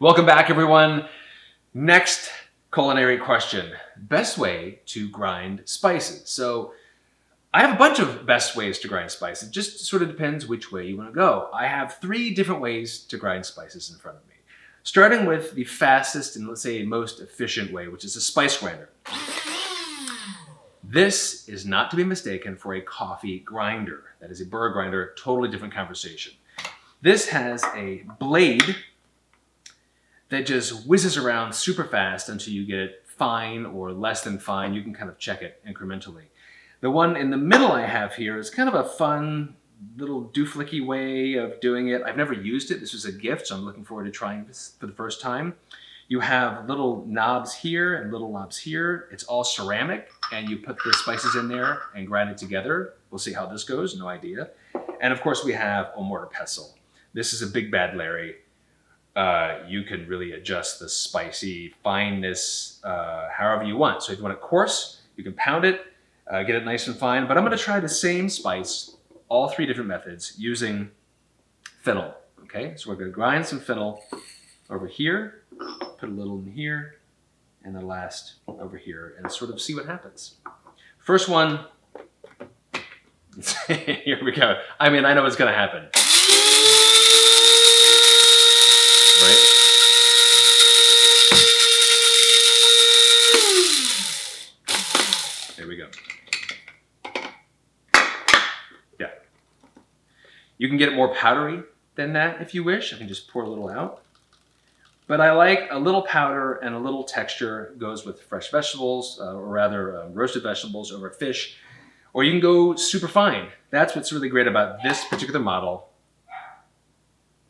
Welcome back, everyone. Next culinary question. Best way to grind spices. So I have a bunch of best ways to grind spices. It just sort of depends which way you want to go. I have 3 different ways to grind spices in front of me. Starting with the fastest and let's say most efficient way, which is a spice grinder. This is not to be mistaken for a coffee grinder. That is a burr grinder, totally different conversation. This has a blade that just whizzes around super fast until you get it fine or less than fine. You can kind of check it incrementally. The one in the middle I have here is kind of a fun little dooflicky way of doing it. I've never used it. This was a gift, so I'm looking forward to trying this for the first time. You have little knobs here and little knobs here. It's all ceramic, and you put the spices in there and grind it together. We'll see how this goes, no idea. And of course we have a mortar pestle. This is a big bad Larry. You can really adjust the spicy fineness however you want. So if you want it coarse, you can pound it, get it nice and fine. But I'm going to try the same spice, all 3 different methods, using fennel. Okay, so we're going to grind some fennel over here, put a little in here, and the last over here, and sort of see what happens. First one, here we go. I mean, I know what's going to happen. Right? There we go. Yeah. You can get it more powdery than that if you wish. I can just pour a little out. But I like a little powder and a little texture goes with fresh vegetables, or rather roasted vegetables over fish. Or you can go super fine. That's what's really great about this particular model.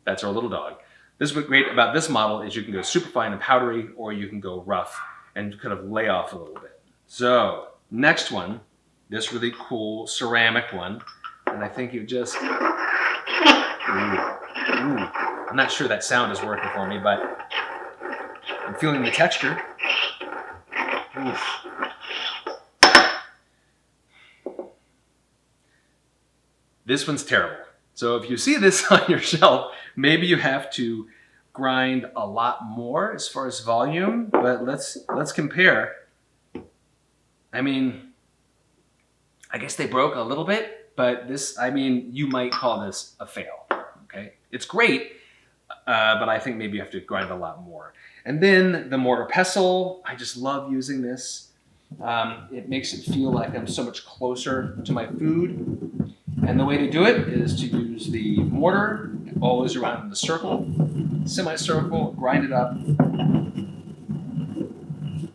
That's our little dog. This is what's great about this model is you can go super fine and powdery, or you can go rough and kind of lay off a little bit. So next one, this really cool ceramic one. And I think you just, I'm not sure that sound is working for me, but I'm feeling the texture. Oof. This one's terrible. So if you see this on your shelf, maybe you have to grind a lot more as far as volume, but let's compare. I mean, I guess they broke a little bit, but this, I mean, you might call this a fail, okay? It's great, but I think maybe you have to grind a lot more. And then the mortar pestle, I just love using this. It makes it feel like I'm so much closer to my food. And the way to do it is to use the mortar, always around in the circle, semicircle, grind it up.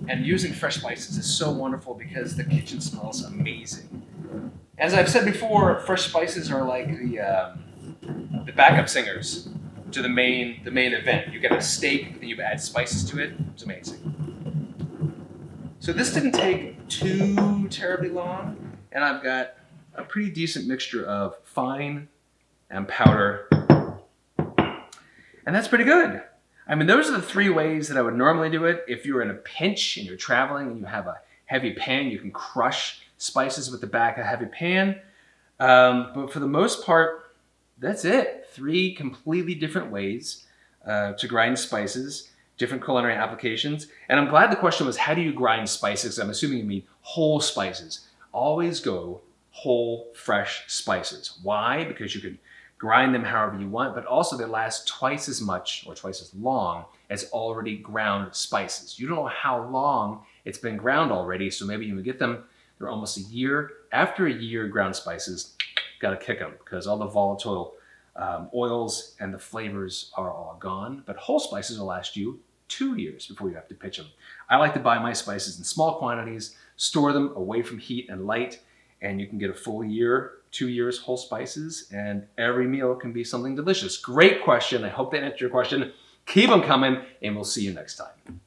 And using fresh spices is so wonderful because the kitchen smells amazing. As I've said before, fresh spices are like the backup singers to the main event. You get a steak, then you add spices to it. It's amazing. So this didn't take too terribly long, and I've got a pretty decent mixture of fine and powder. And that's pretty good. I mean, those are the 3 ways that I would normally do it. If you're in a pinch and you're traveling and you have a heavy pan, you can crush spices with the back of a heavy pan. But for the most part, that's it. 3 completely different ways to grind spices, different culinary applications. And I'm glad the question was, how do you grind spices? I'm assuming you mean whole spices. Always go whole, fresh spices. Why? Because you can grind them however you want, but also they last twice as much or twice as long as already ground spices. You don't know how long it's been ground already, so maybe you can get them, they're almost a year. After a year, ground spices, gotta kick them because all the volatile oils and the flavors are all gone, but whole spices will last you 2 years before you have to pitch them. I like to buy my spices in small quantities, store them away from heat and light, and you can get a full year, 2 years whole spices, and every meal can be something delicious. Great question. I hope that answered your question. Keep them coming, and we'll see you next time.